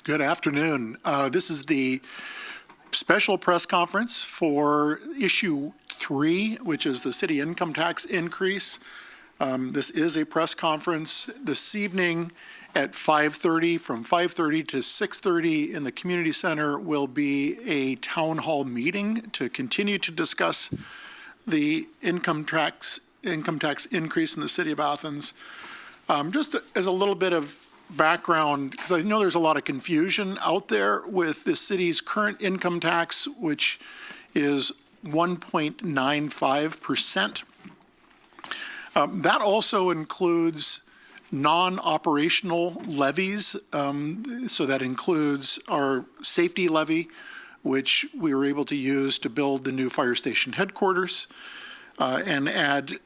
Good afternoon. This is the special press conference for issue 3, which is the city income tax increase. This is a press conference this evening at 5:30. From 5:30 to 6:30 in the community center will be a town hall meeting to continue to discuss the income tax increase in the city of Athens. Just as a little bit of background, because I know there's a lot of confusion out there with the city's current income tax, which is 1.95%. That also includes non-operational levies. So that includes our safety levy, which we were able to use to build the new fire station headquarters, and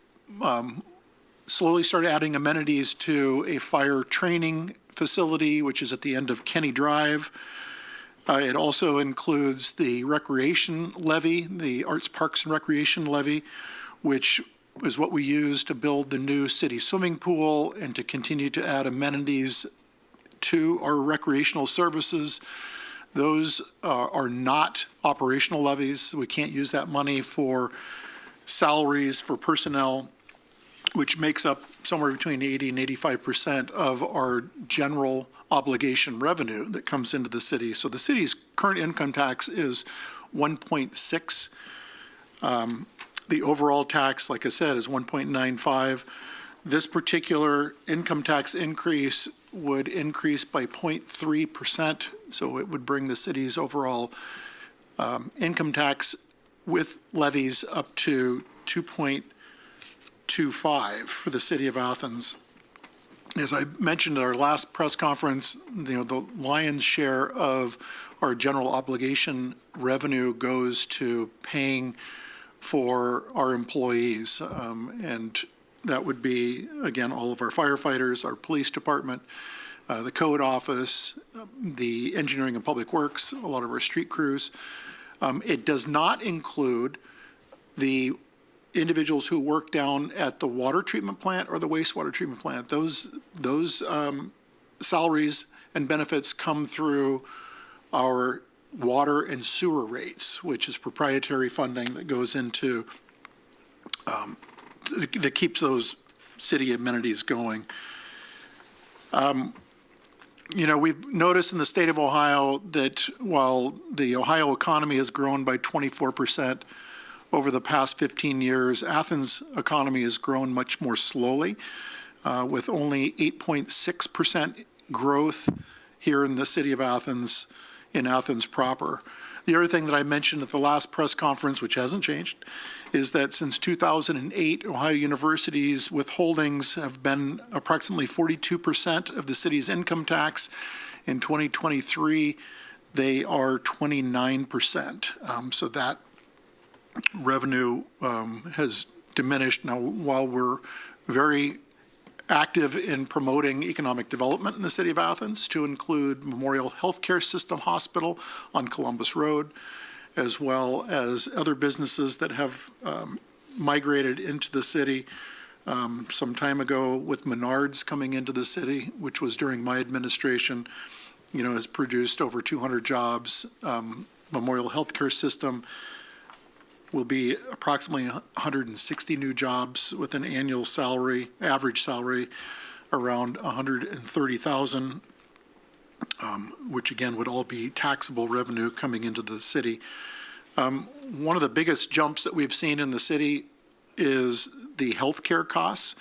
slowly start adding amenities to a fire training facility, which is at the end of Kenny Drive. It also includes the recreation levy, the Arts, Parks, and Recreation levy, which is what we use to build the new city swimming pool and to continue to add amenities to our recreational services. Those are not operational levies. We can't use that money for salaries for personnel, which makes up somewhere between 80 and 85% of our general obligation revenue that comes into the city. So the city's current income tax is 1.6. The overall tax, like I said, is 1.95. This particular income tax increase would increase by 0.3%. So it would bring the city's overall income tax with levies up to 2.25 for the city of Athens. As I mentioned at our last press conference, the lion's share of our general obligation revenue goes to paying for our employees. And that would be, again, all of our firefighters, our police department, the code office, the engineering and public works, a lot of our street crews. It does not include the individuals who work down at the water treatment plant or the wastewater treatment plant. Those salaries and benefits come through our water and sewer rates, which is proprietary funding that goes into, that keeps those city amenities going. We've noticed in the state of Ohio that while the Ohio economy has grown by 24%, over the past 15 years, Athens' economy has grown much more slowly, with only 8.6% growth here in the city of Athens, in Athens proper. The other thing that I mentioned at the last press conference, which hasn't changed, is that since 2008, Ohio universities' withholdings have been approximately 42% of the city's income tax. In 2023, they are 29%. So that revenue has diminished. Now, while we're very active in promoting economic development in the city of Athens to include Memorial Healthcare System Hospital on Columbus Road, as well as other businesses that have migrated into the city some time ago, with Menards coming into the city, which was during my administration, has produced over 200 jobs. Memorial Healthcare System will be approximately 160 new jobs with an annual salary, average salary around $130,000, which again would all be taxable revenue coming into the city. One of the biggest jumps that we've seen in the city is the healthcare costs.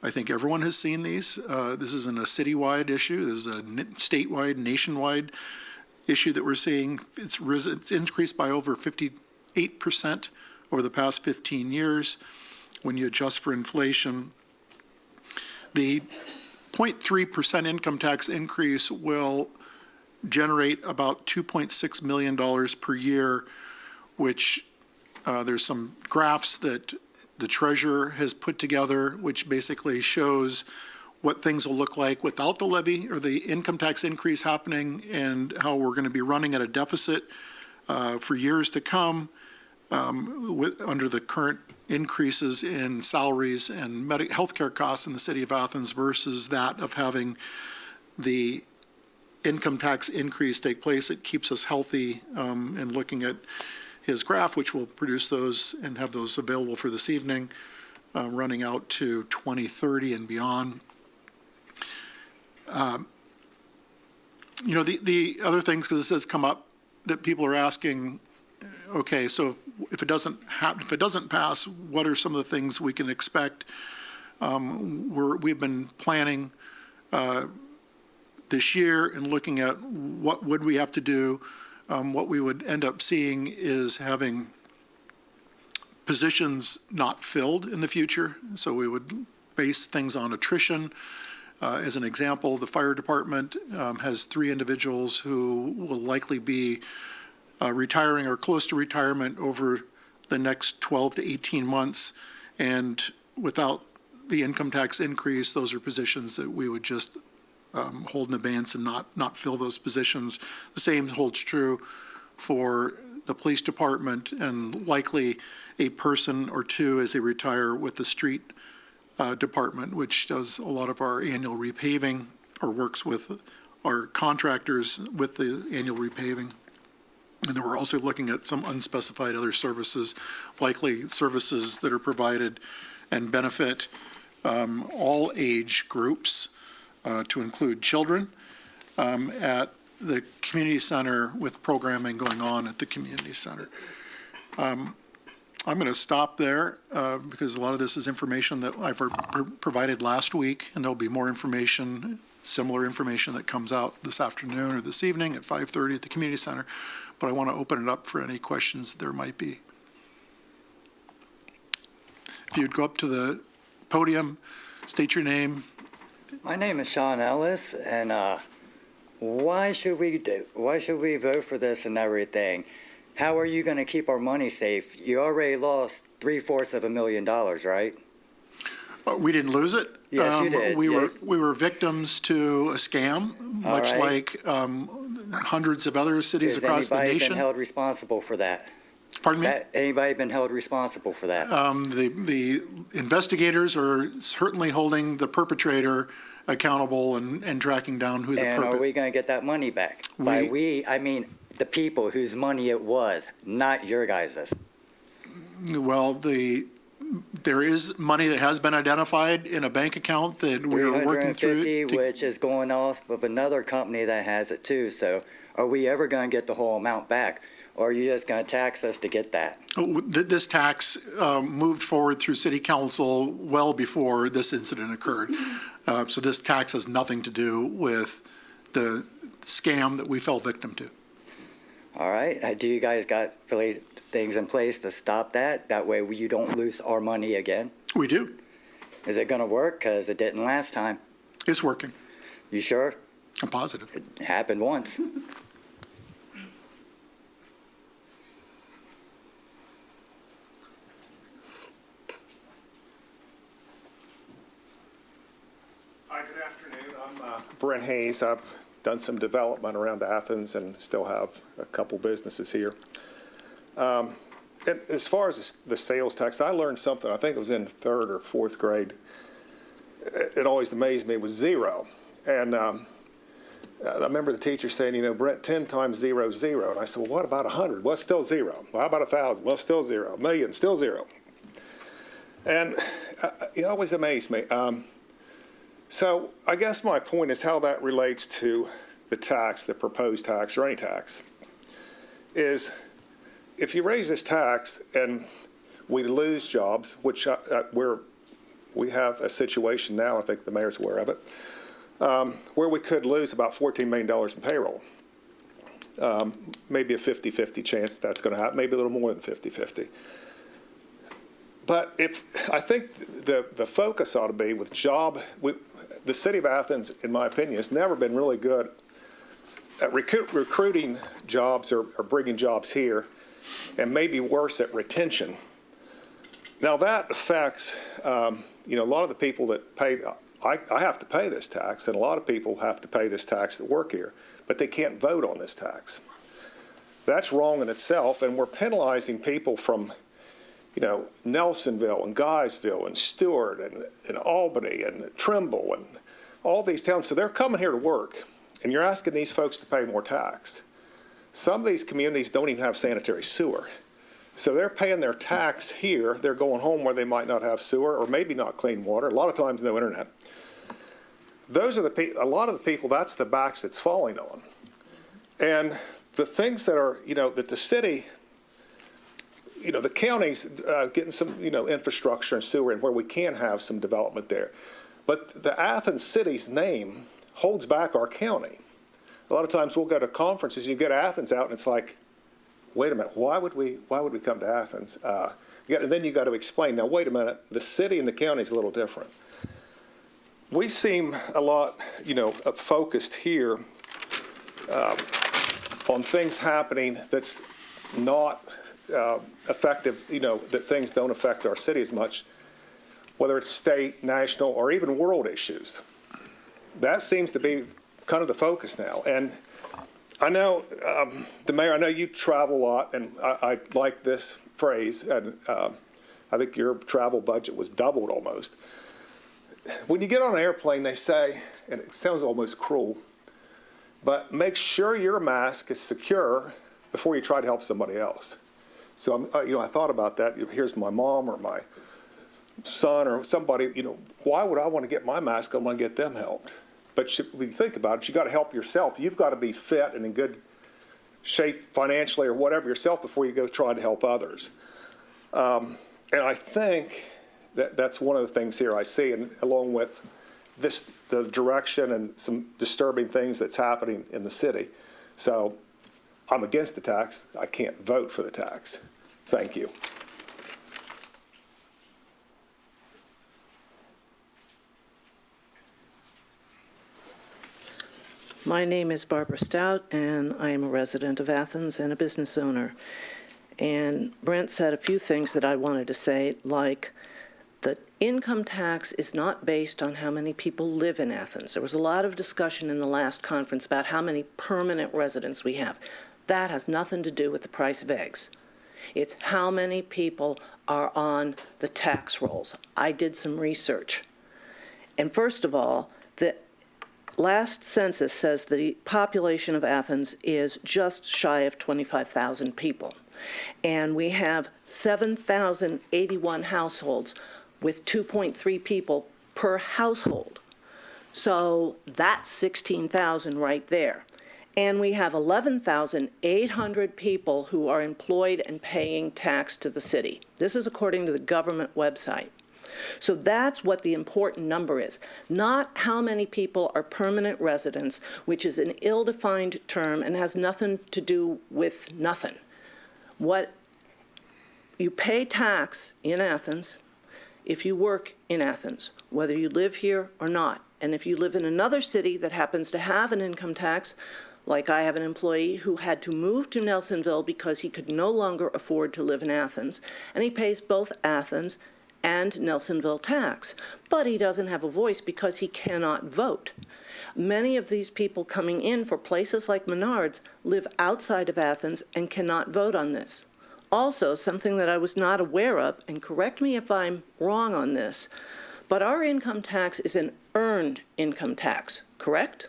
I think everyone has seen these. This isn't a citywide issue. This is a statewide, nationwide issue that we're seeing. It's increased by over 58% over the past 15 years when you adjust for inflation. The 0.3% income tax increase will generate about $2.6 million per year, which there's some graphs that the treasurer has put together, which basically shows what things will look like without the levy or the income tax increase happening, and how we're going to be running at a deficit for years to come under the current increases in salaries and healthcare costs in the city of Athens versus that of having the income tax increase take place, it keeps us healthy. And looking at his graph, which we'll produce those and have those available for this evening, running out to 2030 and beyond. The other things, because this has come up, that people are asking, okay, so if it doesn't pass, what are some of the things we can expect? We've been planning this year and looking at what would we have to do. What we would end up seeing is having positions not filled in the future. So we would base things on attrition. As an example, the fire department has 3 individuals who will likely be retiring or close to retirement over the next 12 to 18 months. And without the income tax increase, those are positions that we would just hold in abeyance and not fill those positions. The same holds true for the police department, and likely a person or two as they retire with the street department, which does a lot of our annual repaving or works with our contractors with the annual repaving. And then we're also looking at some unspecified other services, likely services that are provided and benefit all age groups, to include children, at the community center with programming going on at the community center. I'm going to stop there because a lot of this is information that I've provided last week, and there'll be more information, similar information that comes out this afternoon or this evening at 5:30 at the community center. But I want to open it up for any questions that there might be. If you'd go up to the podium, state your name. My name is Sean Ellis, and why should we vote for this and everything? How are you going to keep our money safe? You already lost $750,000, right? We didn't lose it. Yes, you did. We were victims to a scam, much like hundreds of other cities across the nation. Has anybody been held responsible for that? Pardon me? Anybody been held responsible for that? The investigators are certainly holding the perpetrator accountable and tracking down who the perpetrator. And are we going to get that money back? By we, I mean the people whose money it was, not your guys's. Well, there is money that has been identified in a bank account that we're working through. Which is going off of another company that has it too. So are we ever going to get the whole amount back? Or are you just going to tax us to get that? This tax moved forward through City Council well before this incident occurred. So this tax has nothing to do with the scam that we fell victim to. All right. Do you guys got things in place to stop that? That way you don't lose our money again? We do. Is it going to work? Because it didn't last time. It's working. You sure? I'm positive. It happened once. Hi, good afternoon. I'm Brent Hayes. I've done some development around Athens and still have a couple businesses here. And as far as the sales tax, I learned something, I think it was in 3rd or 4th grade. It always amazed me, it was 0. And I remember the teacher saying, Brent, 10 times 0 is 0. And I said, well, what about 100? Well, it's still 0. Well, how about 1,000? Well, it's still 0. A million, still 0. And it always amazed me. So I guess my point is how that relates to the tax, the proposed tax, or any tax, is if you raise this tax and we lose jobs, which we have a situation now, I think the mayor's aware of it, where we could lose about $14 million in payroll. Maybe a 50-50 chance that's going to happen, maybe a little more than 50-50. But I think the focus ought to be with the city of Athens, in my opinion, has never been really good at recruiting jobs or bringing jobs here, and maybe worse at retention. Now that affects, a lot of the people that pay. I have to pay this tax, and a lot of people have to pay this tax that work here, but they can't vote on this tax. That's wrong in itself, and we're penalizing people from Nelsonville and Guysville and Stewart and Albany and Trimble and all these towns. So they're coming here to work. and you're asking these folks to pay more tax. Some of these communities don't even have sanitary sewer. So they're paying their tax here. They're going home where they might not have sewer or maybe not clean water. A lot of times no internet. Those are a lot of the people, that's the backs it's falling on. And the things that are, that the city, the county's getting some, infrastructure and sewer and where we can have some development there. But the Athens city's name holds back our county. A lot of times we'll go to conferences, you get Athens out and it's like, wait a minute, why would we come to Athens? And then you got to explain, now wait a minute, the city and the county is a little different. We seem a lot, focused here on things happening that's not effective, that things don't affect our city as much, whether it's state, national, or even world issues. That seems to be kind of the focus now. And I know, the mayor, I know you travel a lot, and I like this phrase, and I think your travel budget was doubled almost. When you get on an airplane, they say, and it sounds almost cruel, but make sure your mask is secure before you try to help somebody else. So, I thought about that. Here's my mom or my son or somebody, why would I want to get my mask? I want to get them helped. But when you think about it, you got to help yourself. You've got to be fit and in good shape financially or whatever yourself before you go try to help others. And I think that's one of the things here I see, and along with the direction and some disturbing things that's happening in the city. So I'm against the tax. I can't vote for the tax. Thank you. My name is Barbara Stout, and I am a resident of Athens and a business owner. And Brent said a few things that I wanted to say, like the income tax is not based on how many people live in Athens. There was a lot of discussion in the last conference about how many permanent residents we have. That has nothing to do with the price of eggs. It's how many people are on the tax rolls. I did some research. And first of all, the last census says the population of Athens is just shy of 25,000 people. And we have 7,081 households with 2.3 people per household. So that's 16,000 right there. And we have 11,800 people who are employed and paying tax to the city. This is according to the government website. So that's what the important number is, not how many people are permanent residents, which is an ill-defined term and has nothing to do with nothing. What you pay tax in Athens if you work in Athens, whether you live here or not. And if you live in another city that happens to have an income tax, like I have an employee who had to move to Nelsonville because he could no longer afford to live in Athens, and he pays both Athens and Nelsonville tax, but he doesn't have a voice because he cannot vote. Many of these people coming in for places like Menards live outside of Athens and cannot vote on this. Also, something that I was not aware of, and correct me if I'm wrong on this, but our income tax is an earned income tax, correct?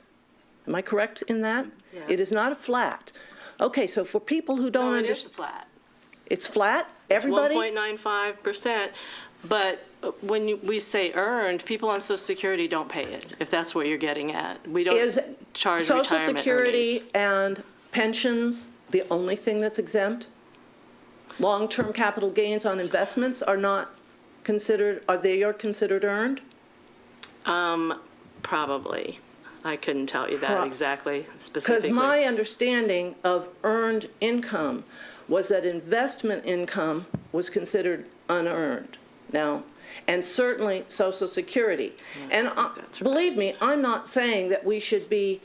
Am I correct in that? Yes. It is not a flat. Okay, so for people who don't No, it understand. is flat. It's flat? Everybody? It's 1.95%, but when we say earned, people on Social Security don't pay it, if that's what you're getting at. We don't Is charge Social retirement Security earnings. and pensions the only thing that's exempt? Long-term capital gains on investments are not considered, are they considered earned? Probably. I couldn't tell you that exactly, Because specifically. my understanding of earned income was that investment income was considered unearned. Now, and certainly Social Security. And that's right. believe me, I'm not saying that we should be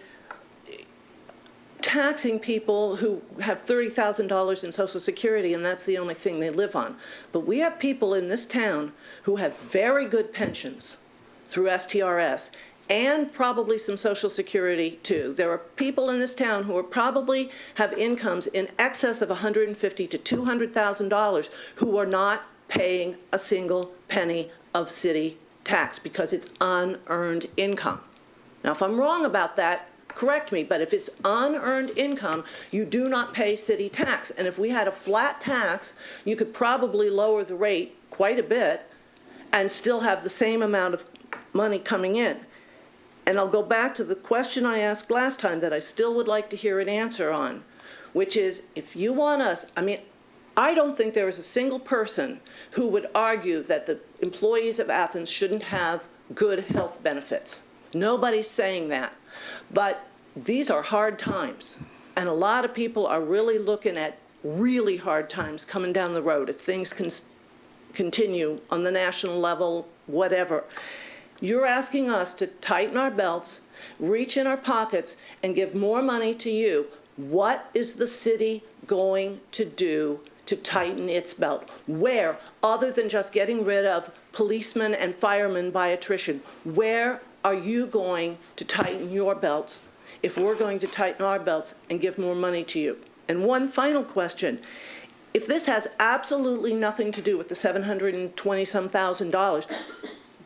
taxing people who have $30,000 in Social Security and that's the only thing they live on. But we have people in this town who have very good pensions through STRS and probably some Social Security too. There are people in this town who are probably have incomes in excess of $150,000 to $200,000 who are not paying a single penny of city tax because it's unearned income. Now, if I'm wrong about that, correct me, but if it's unearned income, you do not pay city tax. And if we had a flat tax, you could probably lower the rate quite a bit and still have the same amount of money coming in. And I'll go back to the question I asked last time that I still would like to hear an answer on, which is, if you want us, I mean, I don't think there is a single person who would argue that the employees of Athens shouldn't have good health benefits. Nobody's saying that. But these are hard times, and a lot of people are really looking at really hard times coming down the road if things can continue on the national level, whatever. You're asking us to tighten our belts, reach in our pockets, and give more money to you. What is the city going to do to tighten its belt? Where, other than just getting rid of policemen and firemen by attrition, where are you going to tighten your belts if we're going to tighten our belts and give more money to you? And one final question. If this has absolutely nothing to do with the $720-some thousand,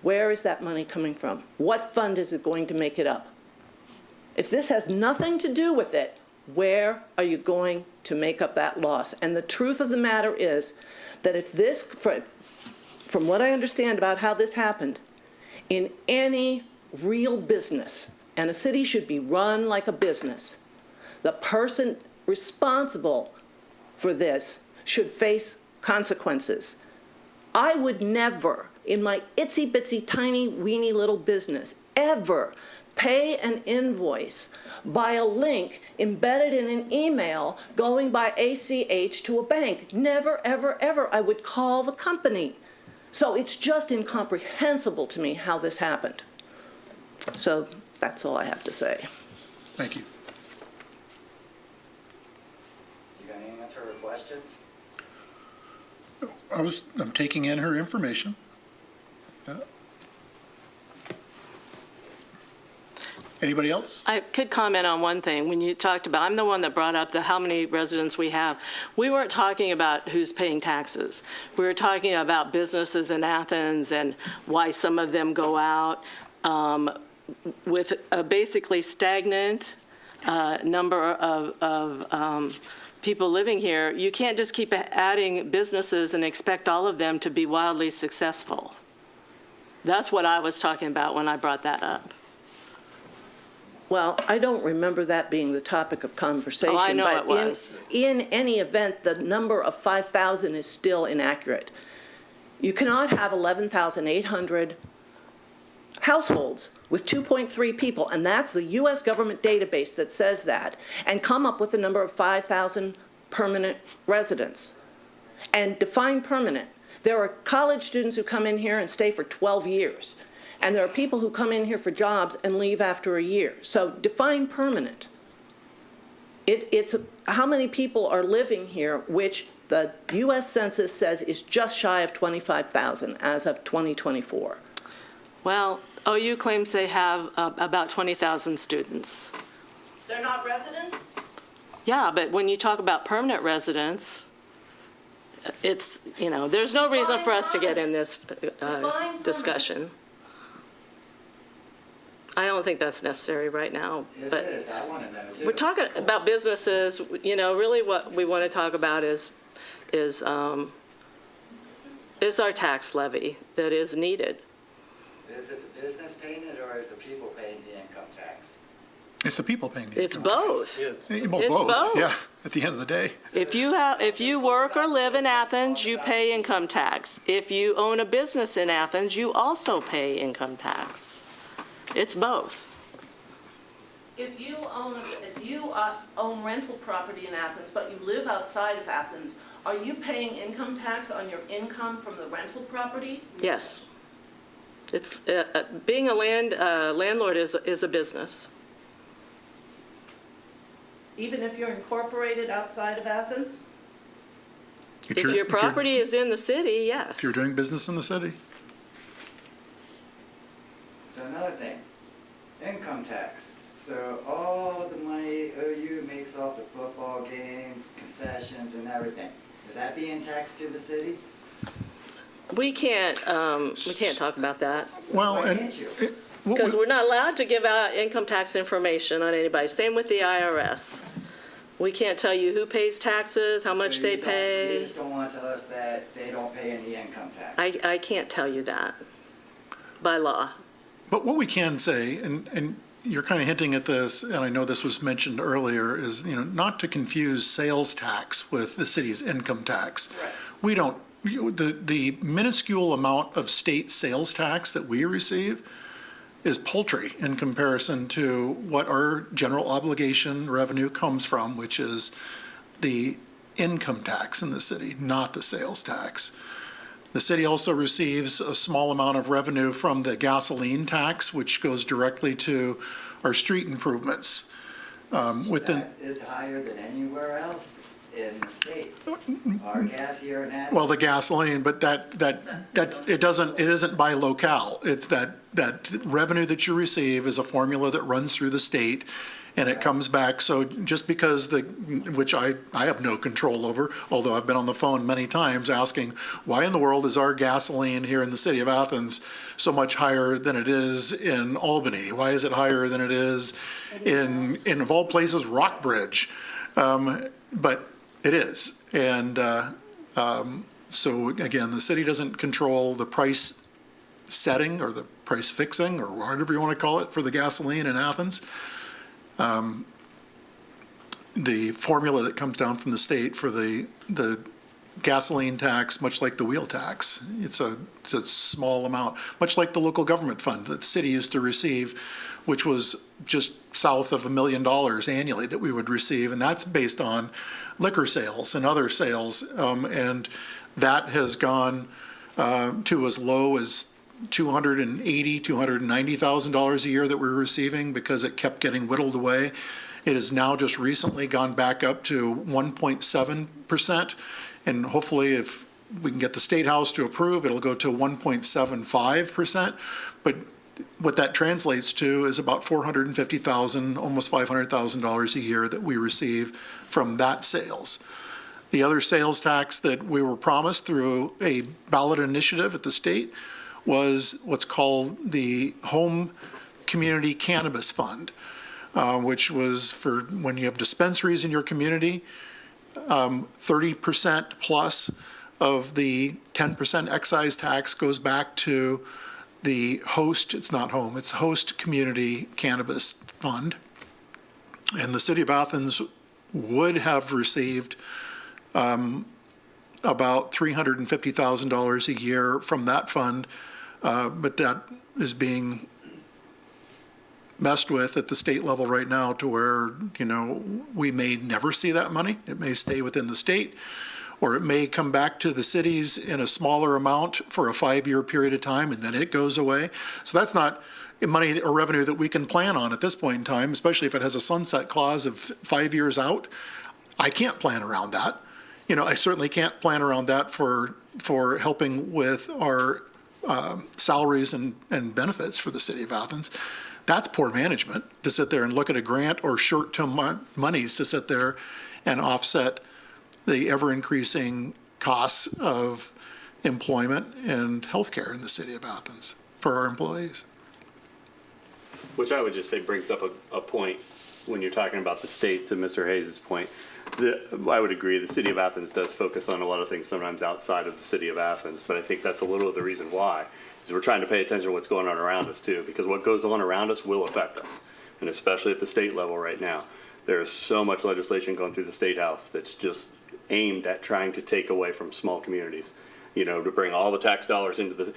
where is that money coming from? What fund is it going to make it up? If this has nothing to do with it, where are you going to make up that loss? And the truth of the matter is that if this, from what I understand about how this happened, in any real business, and a city should be run like a business, the person responsible for this should face consequences. I would never, in my itsy-bitsy, tiny, weeny little business, ever pay an invoice by a link embedded in an email going by ACH to a bank. Never, ever, ever. I would call the company. So it's just incomprehensible to me how this happened. So that's all I have to say. Thank you. You got any answer or questions? I'm taking in her information. Anybody else? I could comment on one thing. When you talked about, I'm the one that brought up the how many residents we have. We weren't talking about who's paying taxes. We were talking about businesses in Athens and why some of them go out with a basically stagnant number of people living here. You can't just keep adding businesses and expect all of them to be wildly successful. That's what I was talking about when I brought that up. Well, I don't remember that being the topic of conversation. Oh, I know but it was. In any event, the number of 5,000 is still inaccurate. You cannot have 11,800 households with 2.3 people, and that's the U.S. government database that says that, and come up with a number of 5,000 permanent residents. And define permanent. There are college students who come in here and stay for 12 years. And there are people who come in here for jobs and leave after a year. So define permanent. It's how many people are living here, which the U.S. Census says is just shy of 25,000 as of 2024. Well, OU claims they have about 20,000 students. They're not residents? Yeah, but when you talk about permanent residents, it's, you know, there's no reason for us to get in this discussion. I don't think that's necessary right now. But It is. I want to know too. we're talking about businesses. You know, really what we want to talk about is our tax levy that is needed. Is it the business paying it, or is the people paying the income tax? It's the people paying the It's income both. tax. Well, It's both. both. Yeah, at the end of the day. If you work or live in Athens, you pay income tax. If you own a business in Athens, you also pay income tax. It's both. If you own rental property in Athens, but you live outside of Athens, are you paying income tax on your income from the rental property? Yes. It's being a landlord is a business. Even if you're incorporated outside of Athens? If your property is in the city, yes. If you're doing business in the city. So another thing, income tax. So all the money OU makes off the football games, concessions, and everything, is that being taxed to the city? We can't talk about that. Well, Why and can't you? Because we're not allowed to give out income tax information on anybody. Same with the IRS. We can't tell you who pays taxes, how much So they you pay. just don't want to tell us that they don't pay any income tax. I can't tell you that by law. But what we can say, and you're kind of hinting at this, and I know this was mentioned earlier, is, not to confuse sales tax with the city's income tax. Right. We don't, the minuscule amount of state sales tax that we receive is paltry in comparison to what our general obligation revenue comes from, which is the income tax in the city, not the sales tax. The city also receives a small amount of revenue from the gasoline tax, which goes directly to our street improvements. Within, That is higher than anywhere else in the state. Our gas here in Athens. well, the gasoline, but it isn't by locale. It's that revenue that you receive is a formula that runs through the state, and it comes back. So just because which I have no control over, although I've been on the phone many times asking, why in the world is our gasoline here in the city of Athens so much higher than it is in Albany? Why is it higher than it is in of all places, Rockbridge? But it is. And so again, the city doesn't control the price setting or the price fixing or whatever you want to call it for the gasoline in Athens. The formula that comes down from the state for the gasoline tax, much like the wheel tax, it's a small amount, much like the local government fund that the city used to receive, which was just south of $1 million annually that we would receive, and that's based on liquor sales and other sales, and that has gone to as low as $280,000, $290,000 a year that we're receiving because it kept getting whittled away. It has now just recently gone back up to 1.7%, and hopefully if we can get the State House to approve, it'll go to 1.75%. But what that translates to is about $450,000, almost $500,000 a year that we receive from that sales. The other sales tax that we were promised through a ballot initiative at the state was what's called the Home Community Cannabis Fund, which was for when you have dispensaries in your community, 30% plus of the 10% excise tax goes back to the host, it's not home, it's host community cannabis fund. And the city of Athens would have received about $350,000 a year from that fund, but that is being messed with at the state level right now to where, we may never see that money. It may stay within the state, or it may come back to the cities in a smaller amount for a 5-year period of time, and then it goes away. So that's not money or revenue that we can plan on at this point in time, especially if it has a sunset clause of 5 years out. I can't plan around that. I certainly can't plan around that for helping with our salaries and benefits for the city of Athens. That's poor management to sit there and look at a grant or short-term monies to sit there and offset the ever-increasing costs of employment and healthcare in the city of Athens for our employees. Which I would just say brings up a point when you're talking about the state, to Mr. Hayes' point. I would agree, the city of Athens does focus on a lot of things sometimes outside of the city of Athens, but I think that's a little of the reason why, is we're trying to pay attention to what's going on around us too, because what goes on around us will affect us, and especially at the state level right now. There is so much legislation going through the State House that's just aimed at trying to take away from small communities, to bring all the tax dollars into this.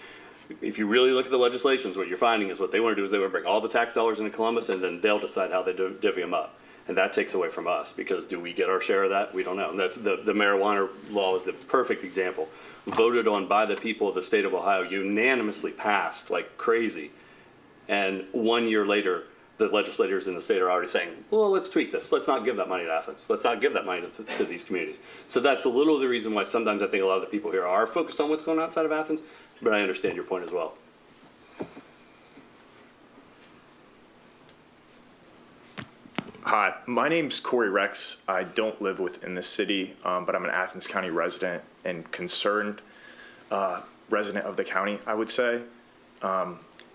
If you really look at the legislations, what you're finding is what they want to do is they want to bring all the tax dollars into Columbus, and then they'll decide how they divvy them up. And that takes away from us, because do we get our share of that? We don't know. And that's the marijuana law is the perfect example. Voted on by the people of the state of Ohio, unanimously passed like crazy. And 1 year later, the legislators in the state are already saying, well, let's tweak this. Let's not give that money to Athens. Let's not give that money to these communities. So that's a little of the reason why sometimes I think a lot of the people here are focused on what's going on outside of Athens, but I understand your point as well. Hi, my name's Corey Rex. I don't live within the city, but I'm an Athens County resident and concerned resident of the county, I would say.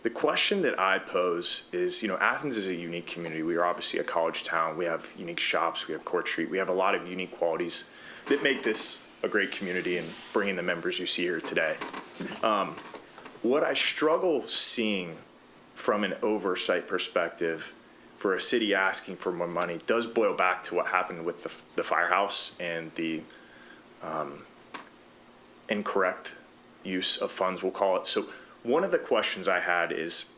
The question that I pose is, Athens is a unique community. We are obviously a college town. We have unique shops. We have Court Street. We have a lot of unique qualities that make this a great community and bring in the members you see here today. What I struggle seeing from an oversight perspective for a city asking for more money does boil back to what happened with the firehouse and the incorrect use of funds, we'll call it. So one of the questions I had is,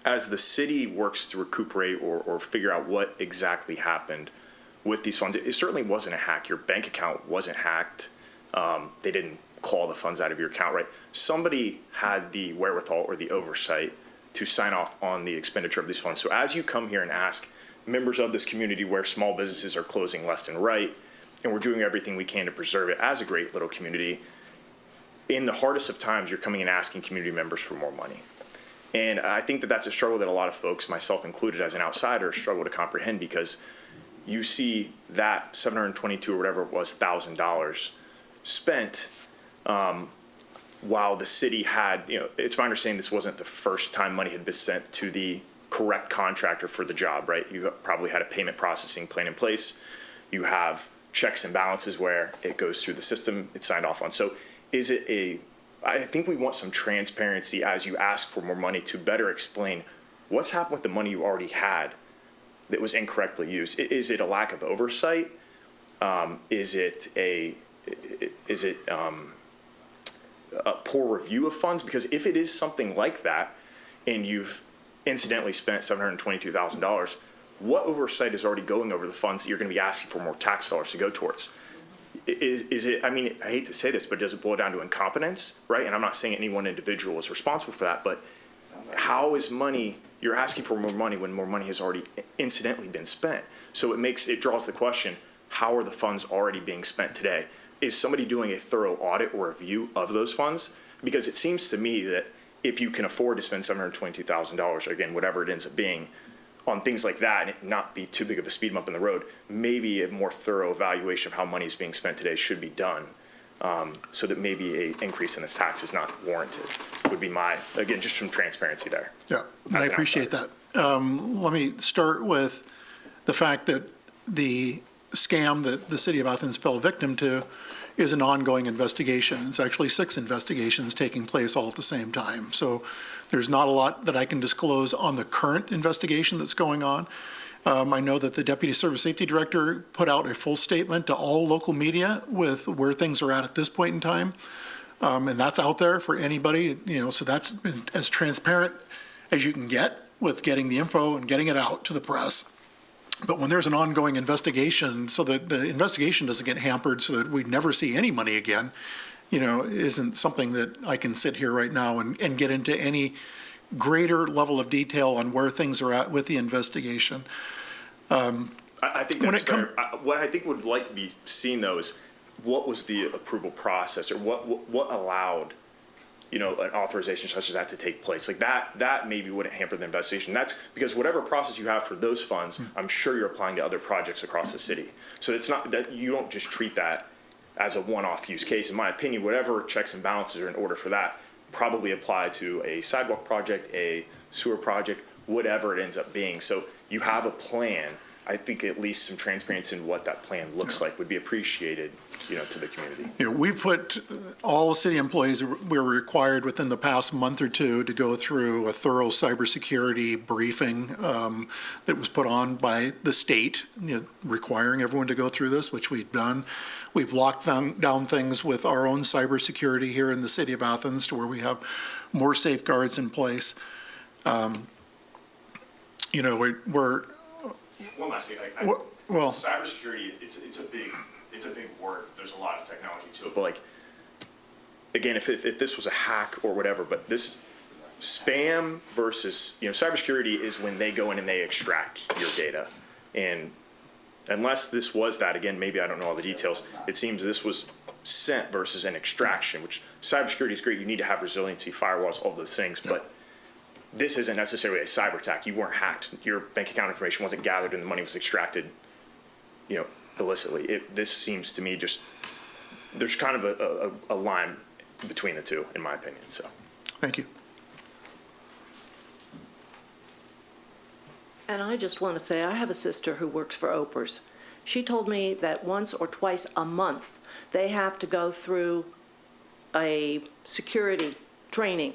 as the city works to recuperate or figure out what exactly happened with these funds, it certainly wasn't a hack. Your bank account wasn't hacked. They didn't call the funds out of your account, right? Somebody had the wherewithal or the oversight to sign off on the expenditure of these funds. So as you come here and ask members of this community where small businesses are closing left and right, and we're doing everything we can to preserve it as a great little community, in the hardest of times, you're coming and asking community members for more money. And I think that that's a struggle that a lot of folks, myself included as an outsider, struggle to comprehend, because you see that $722 or whatever it was, $1,000 spent while the city had, it's my understanding this wasn't the first time money had been sent to the correct contractor for the job, right? You probably had a payment processing plan in place. You have checks and balances where it goes through the system, it's signed off on. So is it I think we want some transparency as you ask for more money to better explain what's happened with the money you already had that was incorrectly used. Is it a lack of oversight? Is it a poor review of funds? Because if it is something like that, and you've incidentally spent $722,000, what oversight is already going over the funds that you're going to be asking for more tax dollars to go towards? Is it, I mean, I hate to say this, but does it boil down to incompetence, right? And I'm not saying any one individual is responsible for that, but how is money, you're asking for more money when more money has already incidentally been spent. So it draws the question, how are the funds already being spent today? Is somebody doing a thorough audit or review of those funds? Because it seems to me that if you can afford to spend $722,000, again, whatever it ends up being, on things like that and it not be too big of a speed bump in the road, maybe a more thorough evaluation of how money is being spent today should be done, so that maybe an increase in this tax is not warranted, would be my, again, just some transparency there. Yeah, and I appreciate that. Let me start with the fact that the scam that the city of Athens fell victim to is an ongoing investigation. It's actually 6 investigations taking place all at the same time. So there's not a lot that I can disclose on the current investigation that's going on. I know that the Deputy Service Safety Director put out a full statement to all local media with where things are at this point in time. And that's out there for anybody, so that's been as transparent as you can get with getting the info and getting it out to the press. But when there's an ongoing investigation, so that the investigation doesn't get hampered so that we never see any money again, isn't something that I can sit here right now and get into any greater level of detail on where things are at with the investigation. I think that's fair. What I think would like to be seen, though, is what was the approval process, or what allowed, an authorization such as that to take place. Like that maybe wouldn't hamper the investigation. That's because whatever process you have for those funds, I'm sure you're applying to other projects across the city. So it's not that you don't just treat that as a one-off use case. In my opinion, whatever checks and balances are in order for that probably apply to a sidewalk project, a sewer project, whatever it ends up being. So you have a plan. I think at least some transparency in what that plan looks like would be appreciated, to the community. We've put all city employees, we're required within the past month or two to go through a thorough cybersecurity briefing that was put on by the state, requiring everyone to go through this, which we've done. We've locked down things with our own cybersecurity here in the city of Athens to where we have more safeguards in place. We're One last thing, well, cybersecurity, it's a big word. There's a lot of technology to it. But again, if this was a hack or whatever, but this spam versus, cybersecurity is when they go in and they extract your data. And unless this was that, again, maybe I don't know all the details, it seems this was sent versus an extraction, which cybersecurity is great. You need to have resiliency, firewalls, all those things, but this isn't necessarily a cyber attack. You weren't hacked. Your bank account information wasn't gathered and the money was extracted, illicitly. This seems to me there's kind of a line between the two, in my opinion. So, thank you. And I just want to say, I have a sister who works for Oprah's. She told me that once or twice a month, they have to go through a security training.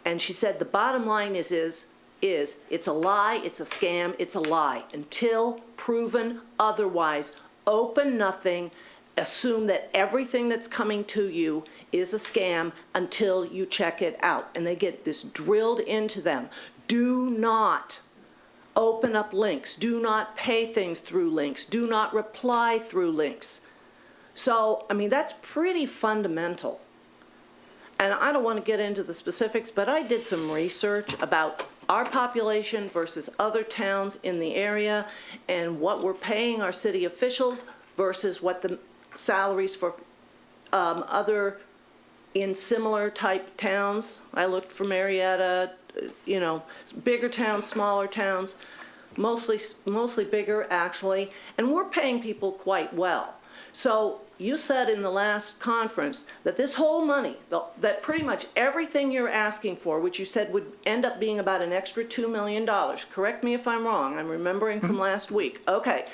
And she said the bottom line is it's a lie, it's a scam, it's a lie. Until proven otherwise, open nothing, assume that everything that's coming to you is a scam until you check it out. And they get this drilled into them. Do not open up links. Do not pay things through links. Do not reply through links. So, I mean, that's pretty fundamental. And I don't want to get into the specifics, but I did some research about our population versus other towns in the area and what we're paying our city officials versus what the salaries for other in similar type towns. I looked for Marietta, you know, bigger towns, smaller towns, mostly bigger actually, and we're paying people quite well. So you said in the last conference that this whole money, that pretty much everything you're asking for, which you said would end up being about an extra $2 million, correct me if I'm wrong, I'm remembering from last week, okay,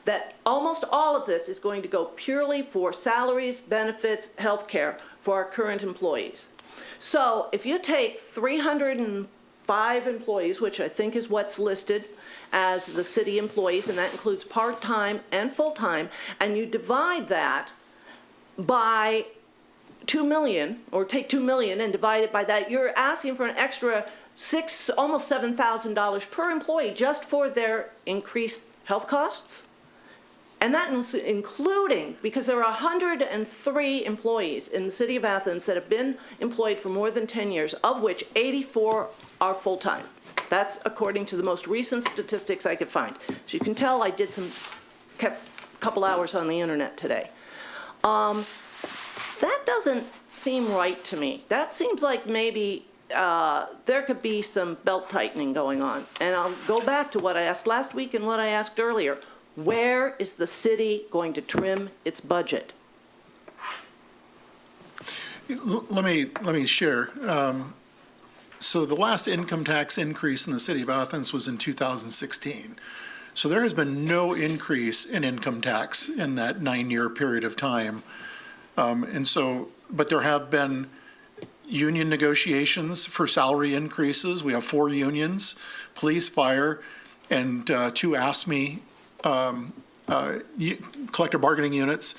that almost all of this is going to go purely for salaries, benefits, health care for our current employees. So if you take 305 employees, which I think is what's listed as the city employees, and that includes part-time and full-time, and you divide that by 2 million, or take 2 million and divide it by that, you're asking for an extra almost $7,000 per employee just for their increased health costs. And that is including, because there are 103 employees in the city of Athens that have been employed for more than 10 years, of which 84 are full-time. That's according to the most recent statistics I could find. So you can tell I kept a couple hours on the internet today. That doesn't seem right to me. That seems like maybe there could be some belt tightening going on. And I'll go back to what I asked last week and what I asked earlier. Where is the city going to trim its budget? Let me share. So the last income tax increase in the city of Athens was in 2016. So there has been no increase in income tax in that 9-year period of time. But there have been union negotiations for salary increases. We have 4 unions, police, fire, and 2 ASME collective bargaining units.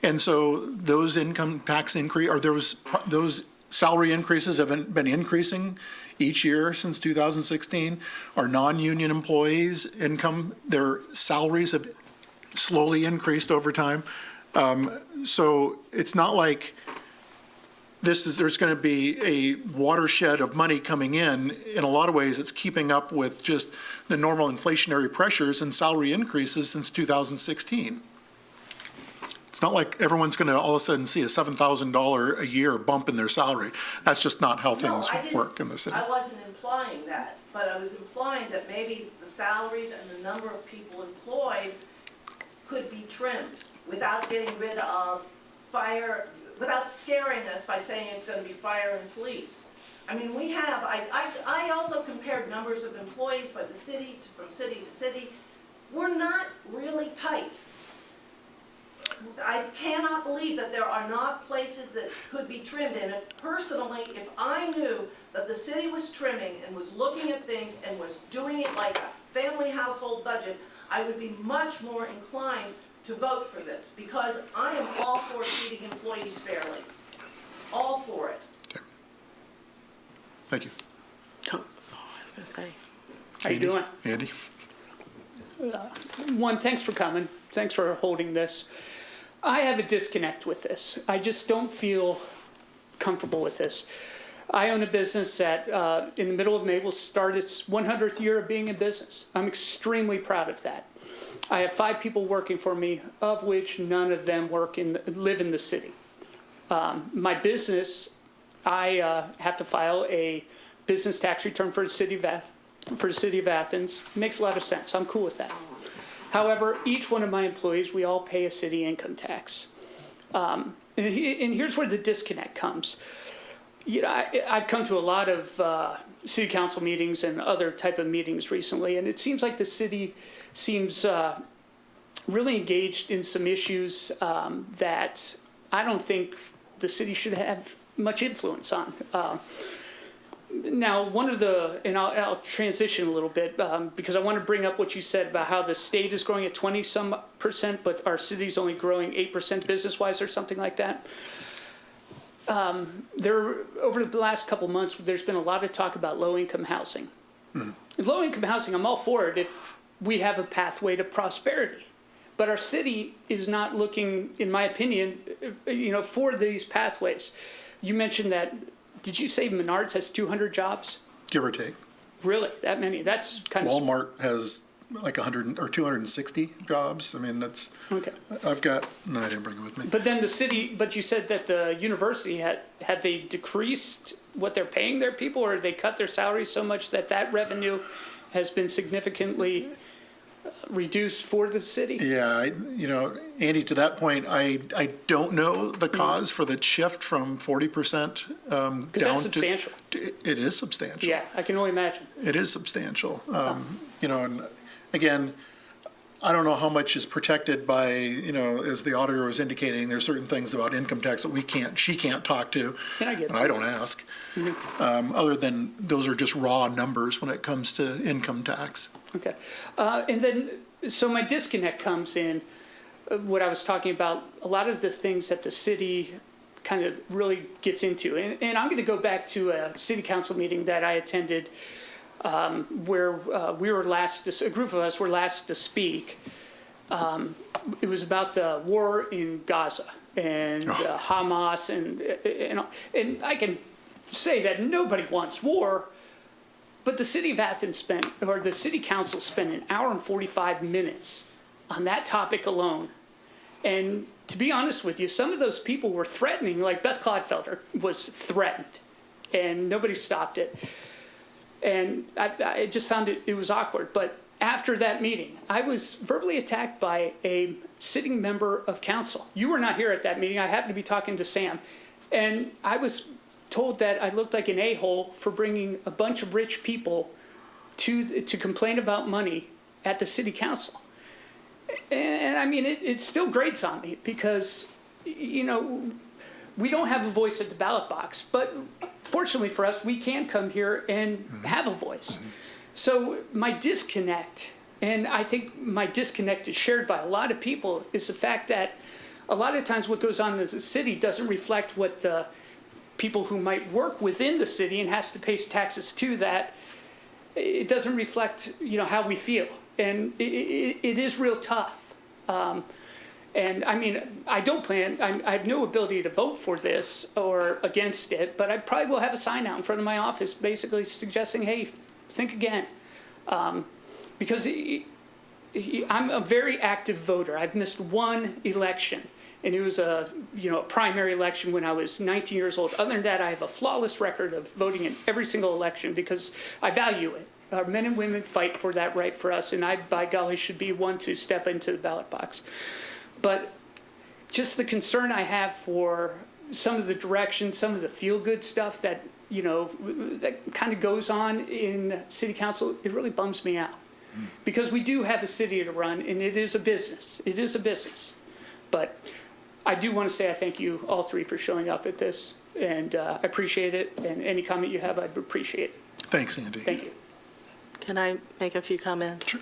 And so those income tax increase, or those salary increases have been increasing each year since 2016. Our non-union employees' income, their salaries have slowly increased over time. So it's not like there's going to be a watershed of money coming in. In a lot of ways, it's keeping up with just the normal inflationary pressures and salary increases since 2016. It's not like everyone's going to all of a sudden see a $7,000 a year bump in their salary. That's just not how things work in the city. I wasn't implying that, but I was implying that maybe the salaries and the number of people employed could be trimmed without getting rid of fire, without scaring us by saying it's going to be fire and police. I mean, I also compared numbers of employees by the city, from city to city. We're not really tight. I cannot believe that there are not places that could be trimmed. And personally, if I knew that the city was trimming and was looking at things and was doing it like a family household budget, I would be much more inclined to vote for this, because I am all for treating employees fairly. All for it. Okay. Thank you. Oh, I was going to say. How you doing? Andy? One, thanks for coming. Thanks for holding this. I have a disconnect with this. I just don't feel comfortable with this. I own a business that in the middle of May will start its 100th year of being in business. I'm extremely proud of that. I have 5 people working for me, of which none of them live in the city. My business, I have to file a business tax return for the city of Athens. Makes a lot of sense. I'm cool with that. However, each one of my employees, we all pay a city income tax. And here's where the disconnect comes. You know, I've come to a lot of city council meetings and other type of meetings recently, and it seems like the city seems really engaged in some issues that I don't think the city should have much influence on. Now, one of the, and I'll transition a little bit because I want to bring up what you said about how the state is growing at 20-some%, but our city's only growing 8% business-wise or something like that. Over the last couple months, there's been a lot of talk about low-income housing. Low-income housing, I'm all for it if we have a pathway to prosperity. But our city is not looking, in my opinion, for these pathways. You mentioned that, did you say Menards has 200 jobs? Give or take. Really? That many? That's kind of... Walmart has like 100 or 260 jobs. I mean, that's, Okay. No, I didn't bring it with me. But then the city, but you said that the university had they decreased what they're paying their people, or they cut their salaries so much that that revenue has been significantly reduced for the city? Yeah, Andy, to that point, I don't know the cause for the shift from 40% down to. Because that's substantial. It is substantial. Yeah, I can only imagine. It is substantial. And again, I don't know how much is protected by, as the auditor was indicating, there's certain things about income tax that she can't talk to. And I get and I don't ask. Other than those are just raw numbers when it comes to income tax. Okay. And then, so my disconnect comes in what I was talking about, a lot of the things that the city kind of really gets into. And I'm going to go back to a city council meeting that I attended where we were a group of us were last to speak. It was about the war in Gaza and Hamas and I can say that nobody wants war, but the city of Athens the city council spent an hour and 45 minutes on that topic alone. And to be honest with you, some of those people were threatening, like Beth Clodfelder was threatened, and nobody stopped it. And I just found it was awkward. But after that meeting, I was verbally attacked by a sitting member of council. You were not here at that meeting. I happened to be talking to Sam. And I was told that I looked like an a-hole for bringing a bunch of rich people to complain about money at the city council. And I mean, it still grates on me because, we don't have a voice at the ballot box. But fortunately for us, we can come here and have a voice. So my disconnect, and I think my disconnect is shared by a lot of people, is the fact that a lot of times what goes on in the city doesn't reflect what the people who might work within the city and has to pay taxes to that. It doesn't reflect, how we feel. And it is real tough. And I mean, I have no ability to vote for this or against it, but I probably will have a sign out in front of my office basically suggesting, hey, think again. Because I'm a very active voter. I've missed one election, and it was a primary election when I was 19 years old. Other than that, I have a flawless record of voting in every single election because I value it. Our men and women fight for that right for us, and I, by golly, should be one to step into the ballot box. But just the concern I have for some of the direction, some of the feel-good stuff that, that kind of goes on in city council, it really bums me out. Because we do have a city to run, and it is a business. It is a business. But I do want to say I thank you all three for showing up at this, and I appreciate it. And any comment you have, I'd appreciate it. Thanks, Andy. Thank you. Can I make a few comments? Sure.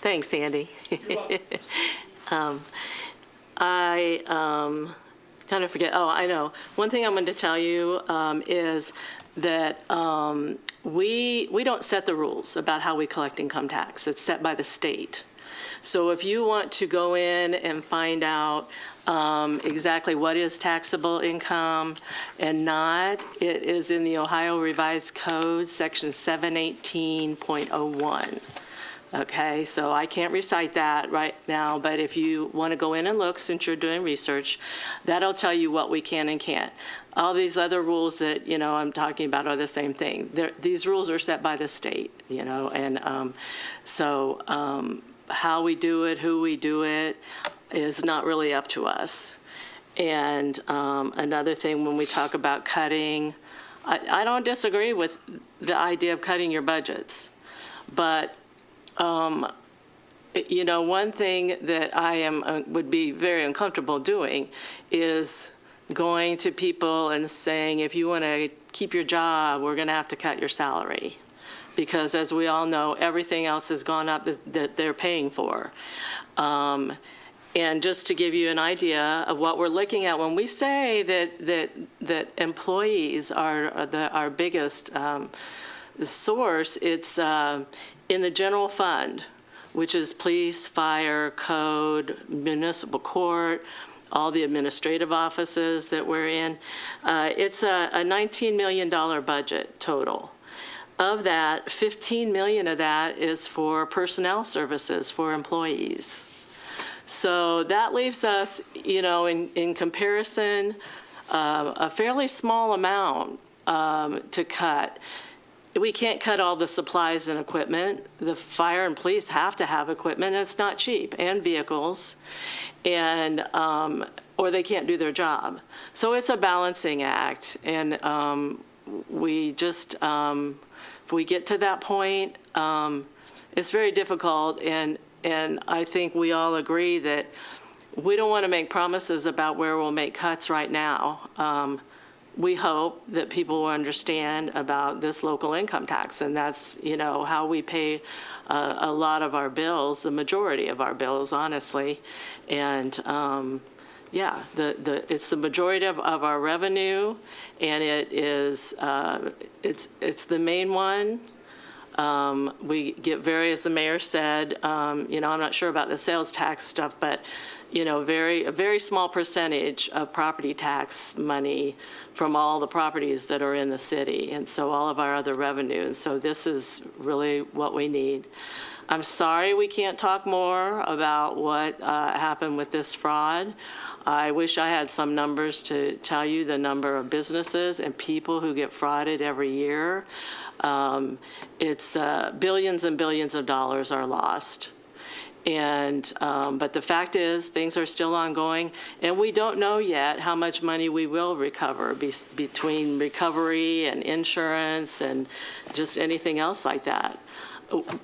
Thanks, Andy. You're welcome. I kind of forget. Oh, I know. One thing I wanted to tell you is that we don't set the rules about how we collect income tax. It's set by the state. So if you want to go in and find out exactly what is taxable income and not, it is in the Ohio Revised Code, section 718.01. Okay, so I can't recite that right now, but if you want to go in and look, since you're doing research, that'll tell you what we can and can't. All these other rules that, I'm talking about are the same thing. These rules are set by the state, and so how we do it, who we do it, is not really up to us. And another thing, when we talk about cutting, I don't disagree with the idea of cutting your budgets, but you know, one thing that I would be very uncomfortable doing is going to people and saying, if you want to keep your job, we're going to have to cut your salary. Because as we all know, everything else has gone up that they're paying for. And just to give you an idea of what we're looking at, when we say that employees are our biggest source, it's in the general fund, which is police, fire, code, municipal court, all the administrative offices that we're in. It's a $19 million budget total. Of that, 15 million of that is for personnel services for employees. So that leaves us, you know, in comparison, a fairly small amount to cut. We can't cut all the supplies and equipment. The fire and police have to have equipment, and it's not cheap, and vehicles, and or they can't do their job. So it's a balancing act, and we just, if we get to that point, it's very difficult, and I think we all agree that we don't want to make promises about where we'll make cuts right now. We hope that people will understand about this local income tax, and that's, you know, how we pay a lot of our bills, the majority of our bills, honestly. And yeah, it's the majority of our revenue, and it is it's the main one. We get as the mayor said, you know, I'm not sure about the sales tax stuff, but, you know, a very small percentage of property tax money from all the properties that are in the city, and so all of our other revenue. And so this is really what we need. I'm sorry we can't talk more about what happened with this fraud. I wish I had some numbers to tell you the number of businesses and people who get frauded every year. It's billions and billions of dollars are lost. And but the fact is, things are still ongoing, and we don't know yet how much money we will recover between recovery and insurance and just anything else like that.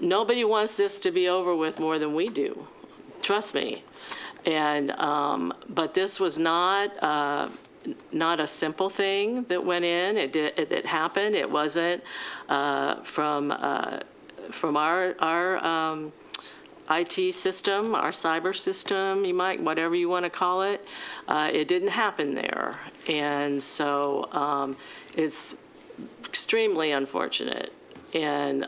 Nobody wants this to be over with more than we do, trust me. And but this was not a simple thing that went in. It happened. It wasn't from our IT system, our cyber system, whatever you want to call it. It didn't happen there, and so it's extremely unfortunate. And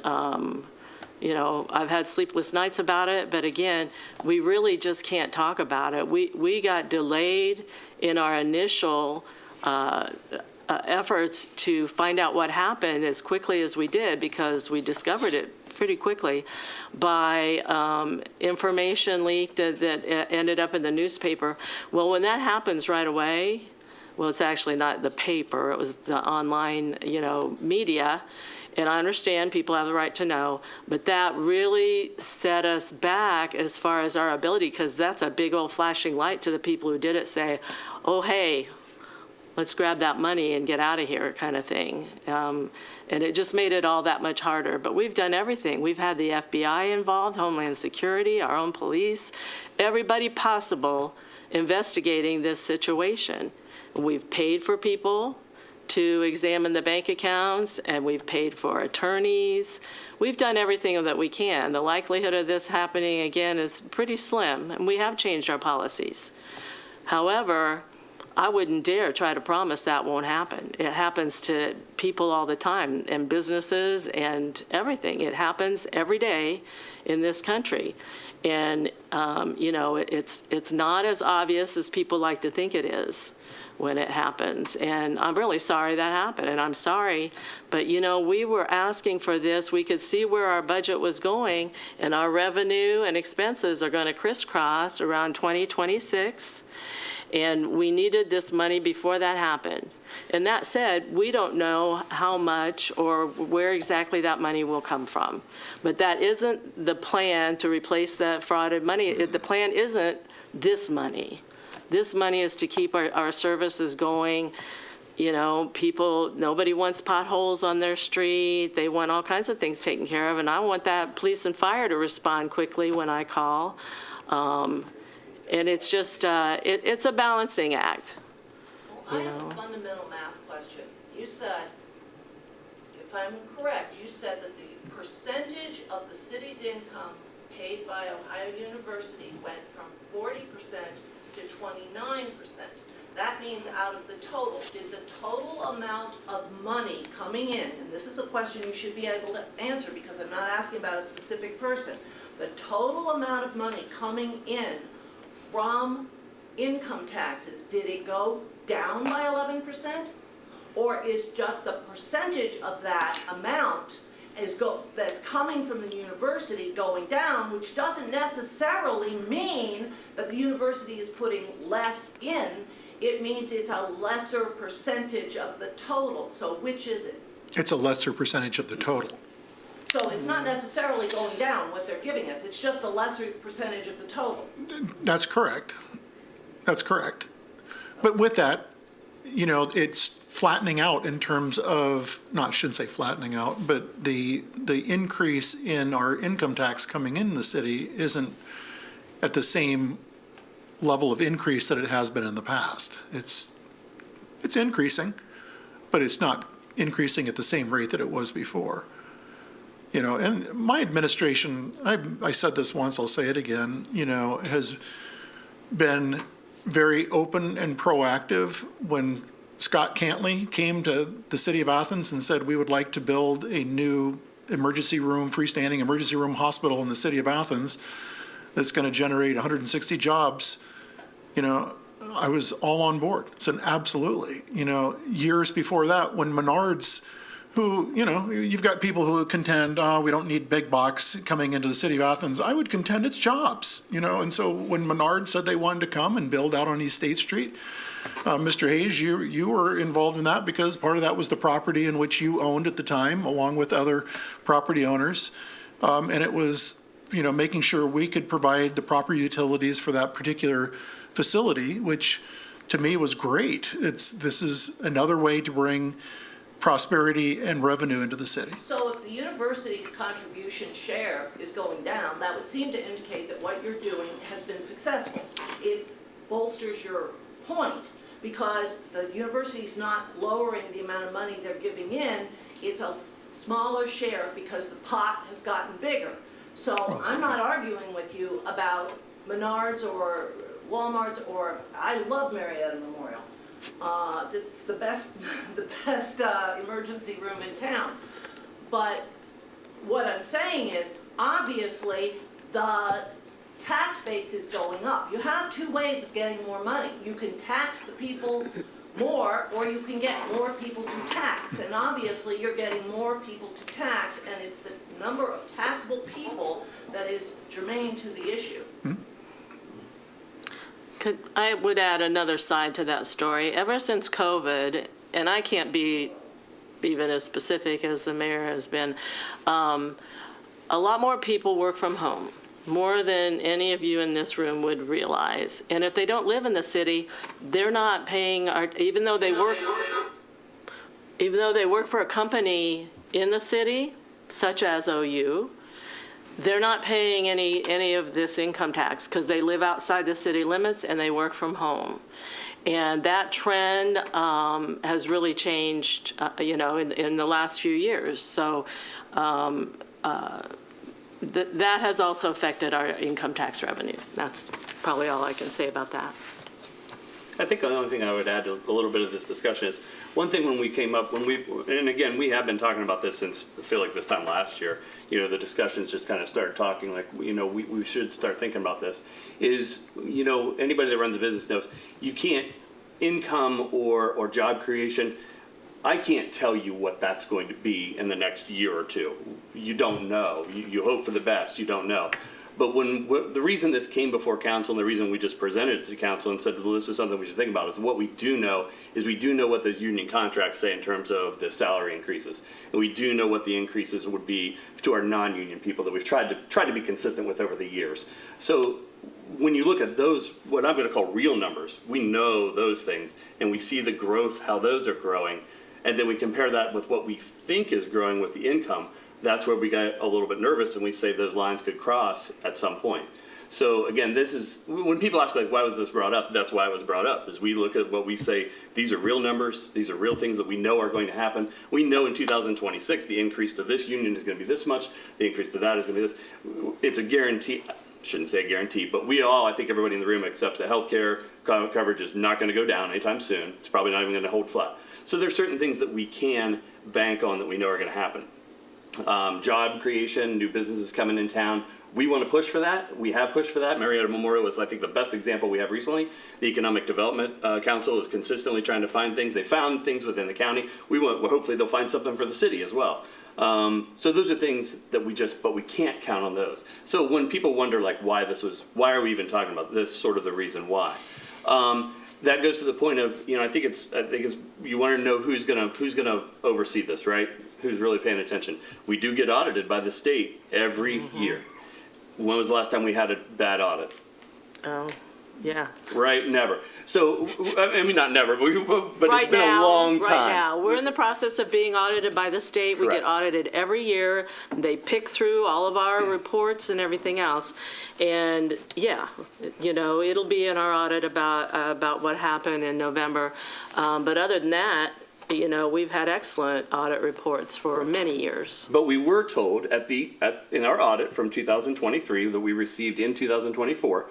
you know, I've had sleepless nights about it, but again, we really just can't talk about it. We got delayed in our initial efforts to find out what happened as quickly as we did, because we discovered it pretty quickly by information leaked that ended up in the newspaper. Well, when that happens right away, well, it's actually not the paper, it was the online, you know, media. And I understand people have the right to know, but that really set us back as far as our ability, because that's a big old flashing light to the people who did it, say, oh, hey, let's grab that money and get out of here, kind of thing. And it just made it all that much harder. But we've done everything. We've had the FBI involved, Homeland Security, our own police, everybody possible investigating this situation. We've paid for people to examine the bank accounts, and we've paid for attorneys. We've done everything that we can. The likelihood of this happening again is pretty slim, and we have changed our policies. However, I wouldn't dare try to promise that won't happen. It happens to people all the time, and businesses and everything. It happens every day in this country. And, you know, it's not as obvious as people like to think it is when it happens. And I'm really sorry that happened, and I'm sorry, but you know, we were asking for this. We could see where our budget was going, and our revenue and expenses are going to crisscross around 2026, and we needed this money before that happened. And that said, we don't know how much or where exactly that money will come from. But that isn't the plan to replace that frauded money. The plan isn't this money. This money is to keep our services going nobody wants potholes on their street. They want all kinds of things taken care of, and I want that police and fire to respond quickly when I call. And it's just, it's a balancing act. I have a fundamental math question. You said, if I'm correct, you said that the percentage of the city's income paid by Ohio University went from 40% to 29%. That means out of the total, did the total amount of money coming in, and this is a question you should be able to answer because I'm not asking about a specific person, the total amount of money coming in from income taxes, did it go down by 11%? Or is just the percentage of that amount that's coming from the university going down, which doesn't necessarily mean that the university is putting less in. It means it's a lesser percentage of the total. So which is it? It's a lesser percentage of the total. So it's not necessarily going down what they're giving us. It's just a lesser percentage of the total. That's correct. That's correct. But with that, it's flattening out in terms of, I shouldn't say flattening out, but the increase in our income tax coming in the city isn't at the same level of increase that it has been in the past. It's increasing, but it's not increasing at the same rate that it was before. And my administration, I said this once, I'll say it again, has been very open and proactive. When Scott Cantley came to the city of Athens and said, we would like to build a new freestanding emergency room hospital in the city of Athens that's going to generate 160 jobs, I was all on board. So absolutely. Years before that, when Menards, who, you've got people who contend, we don't need big box coming into the city of Athens. I would contend it's jobs, and so when Menards said they wanted to come and build out on East State Street, Mr. Hayes, you were involved in that because part of that was the property in which you owned at the time, along with other property owners. And it was, making sure we could provide the proper utilities for that particular facility, which to me was great. This is another way to bring prosperity and revenue into the city. So if the university's contribution share is going down, that would seem to indicate that what you're doing has been successful. It bolsters your point because the university's not lowering the amount of money they're giving in. It's a smaller share because the pot has gotten bigger. So I'm not arguing with you about Menards or Walmart's, or I love Marietta Memorial. It's the best emergency room in town. But what I'm saying is, obviously, the tax base is going up. You have two ways of getting more money. You can tax the people more, or you can get more people to tax. And obviously, you're getting more people to tax, and it's the number of taxable people that is germane to the issue. I would add another side to that story. Ever since COVID, and I can't be even as specific as the mayor has been, a lot more people work from home, more than any of you in this room would realize. And if they don't live in the city, they're not paying even though they work for a company in the city, such as OU, they're not paying any of this income tax because they live outside the city limits and they work from home. And that trend has really changed, in the last few years. So that has also affected our income tax revenue. That's probably all I can say about that. I think the only thing I would add to a little bit of this discussion is, one thing when we came up, and again, we have been talking about this since, I feel like this time last year, the discussions just kind of started talking like, we should start thinking about this, is, anybody that runs a business knows, you can't, income or job creation, I can't tell you what that's going to be in the next year or two. You don't know. You hope for the best. You don't know. But the reason this came before council and the reason we just presented it to council and said, well, this is something we should think about, is what we do know is we do know what the union contracts say in terms of the salary increases. And we do know what the increases would be to our non-union people that we've tried to be consistent with over the years. So when you look at those, what I'm going to call real numbers, we know those things, and we see the growth, how those are growing, and then we compare that with what we think is growing with the income. That's where we get a little bit nervous, and we say those lines could cross at some point. So again, this is, when people ask like, why was this brought up? That's why it was brought up, is we look at what we say, these are real numbers, these are real things that we know are going to happen. We know in 2026, the increase to this union is going to be this much, the increase to that is going to be this. It's a guarantee, shouldn't say a guarantee, but we all, I think everybody in the room accepts that healthcare coverage is not going to go down anytime soon. It's probably not even going to hold flat. So there's certain things that we can bank on that we know are going to happen. Job creation, new businesses coming in town. We want to push for that. We have pushed for that. Marietta Memorial is, I think, the best example we have recently. The Economic Development Council is consistently trying to find things. They found things within the county. Well, hopefully they'll find something for the city as well. So those are things that but we can't count on those. So when people wonder like why are we even talking about this, sort of the reason why. That goes to the point of, I think it's you want to know who's gonna oversee this, right? Who's really paying attention. We do get audited by the state every year. When was the last time we had a bad audit? Oh, yeah. Right, never. So, I mean, not never, but Right it's been now, a long time. Right now, we're in the process of being audited by the state. We get Correct. audited every year. They pick through all of our reports and everything else. And yeah, it'll be in our audit about what happened in November. But other than that, we've had excellent audit reports for many years. But we were told in our audit from 2023 that we received in 2024,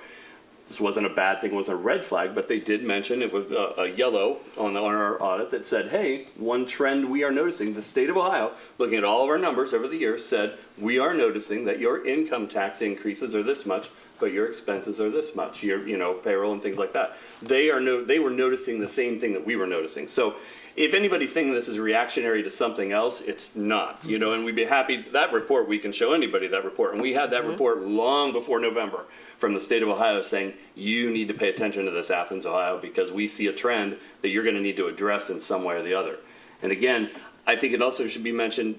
this wasn't a bad thing, it wasn't a red flag, but they did mention it was a yellow on our audit that said, hey, one trend we are noticing, the state of Ohio, looking at all of our numbers over the years, said, we are noticing that your income tax increases are this much, but your expenses are this much, your payroll and things like that. They were noticing the same thing that we were noticing. So if anybody's thinking this is reactionary to something else, it's not, and we'd be happy, that report, we can show anybody that report. And we had that report long before November from the state of Ohio saying, you need to pay attention to this, Athens, Ohio, because we see a trend that you're going to need to address in some way or the other. And again, I think it also should be mentioned,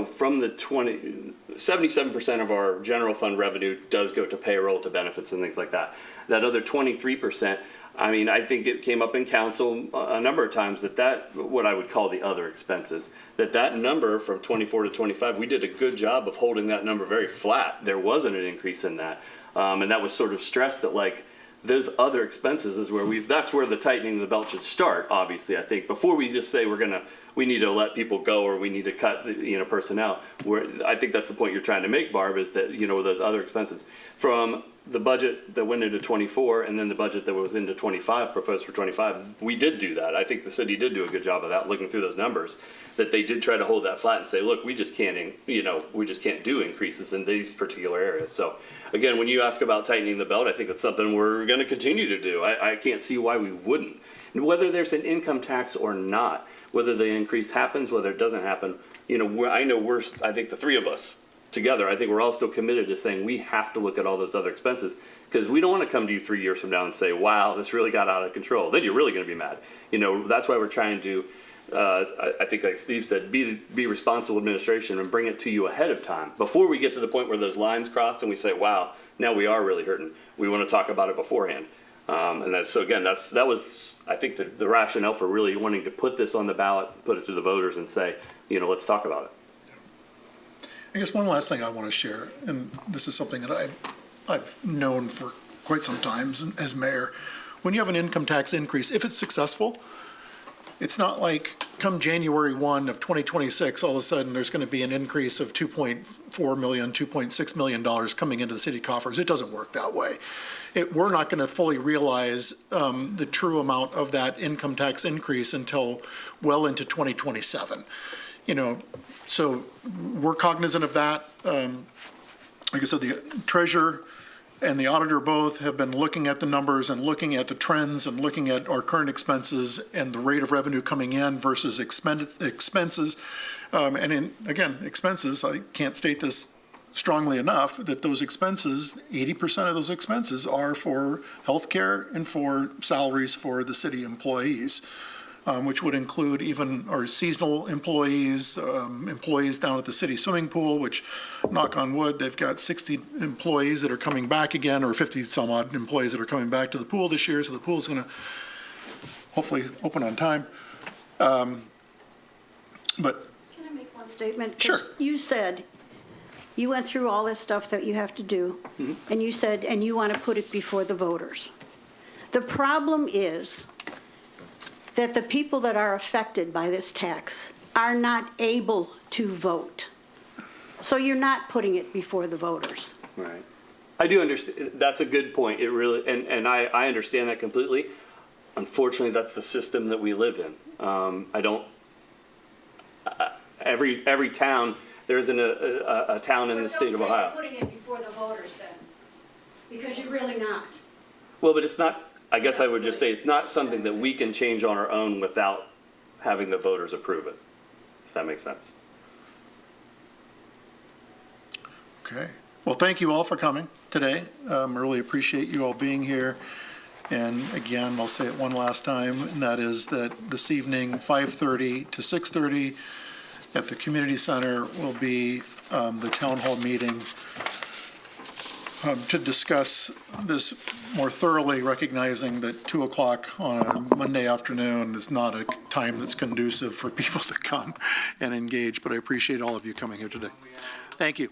from the 77% of our general fund revenue does go to payroll, to benefits and things like that. That other 23%, I mean, I think it came up in council a number of times that what I would call the other expenses, that number from 24 to 25, we did a good job of holding that number very flat. There wasn't an increase in that. And that was sort of stressed that like, those other expenses is where that's where the tightening of the belt should start, obviously, I think. Before we just say we need to let people go or we need to cut, personnel, I think that's the point you're trying to make, Barb, is that, those other expenses. From the budget that went into 24 and then the budget that was into 25, proposed for 25, we did do that. I think the city did do a good job of that, looking through those numbers, that they did try to hold that flat and say, look, we just can't do increases in these particular areas. So again, when you ask about tightening the belt, I think that's something we're going to continue to do. I can't see why we wouldn't. And whether there's an income tax or not, whether the increase happens, whether it doesn't happen, I think the three of us together, I think we're all still committed to saying we have to look at all those other expenses, because we don't want to come to you 3 years from now and say, wow, this really got out of control. Then you're really going to be mad. That's why we're trying to, I think like Steve said, be responsible administration and bring it to you ahead of time. Before we get to the point where those lines cross and we say, wow, now we are really hurting. We want to talk about it beforehand. That was, I think, the rationale for really wanting to put this on the ballot, put it to the voters and say, let's talk about it. I guess one last thing I want to share, and this is something that I've known for quite some time as mayor. When you have an income tax increase, if it's successful, it's not like come January 1 of 2026, all of a sudden there's going to be an increase of $2.4 million, $2.6 million coming into the city coffers. It doesn't work that way. We're not going to fully realize the true amount of that income tax increase until well into 2027. So we're cognizant of that. Like I said, the treasurer and the auditor both have been looking at the numbers and looking at the trends and looking at our current expenses and the rate of revenue coming in versus expenses. Again, expenses, I can't state this strongly enough, that those expenses, 80% of those expenses are for healthcare and for salaries for the city employees. which would include even our seasonal employees, employees down at the city swimming pool, which, knock on wood, they've got 60 employees that are coming back again, or 50 some odd employees that are coming back to the pool this year, so the pool's going to hopefully open on time. But Can I make one statement? 'Cause Sure. You said, you went through all this stuff that you have to do, and you said, and you want to put it before the voters. The problem is that the people that are affected by this tax are not able to vote. So you're not putting it before the voters. Right. I do understand. That's a good point. It really, and I understand that completely. Unfortunately, that's the system that we live in. Every town, there isn't a town in the state of Ohio. Putting it before the voters then, because you're really not. Well, but it's not, I guess I would just say, it's not something that we can change on our own without having the voters approve it, if that makes sense. Okay. Well, thank you all for coming today. Really appreciate you all being here. And again, I'll say it one last time, and that is that this evening, 5:30 to 6:30 at the community center will be the town hall meeting to discuss this more thoroughly, recognizing that 2 o'clock on a Monday afternoon is not a time that's conducive for people to come and engage. But I appreciate all of you coming here today. Thank you.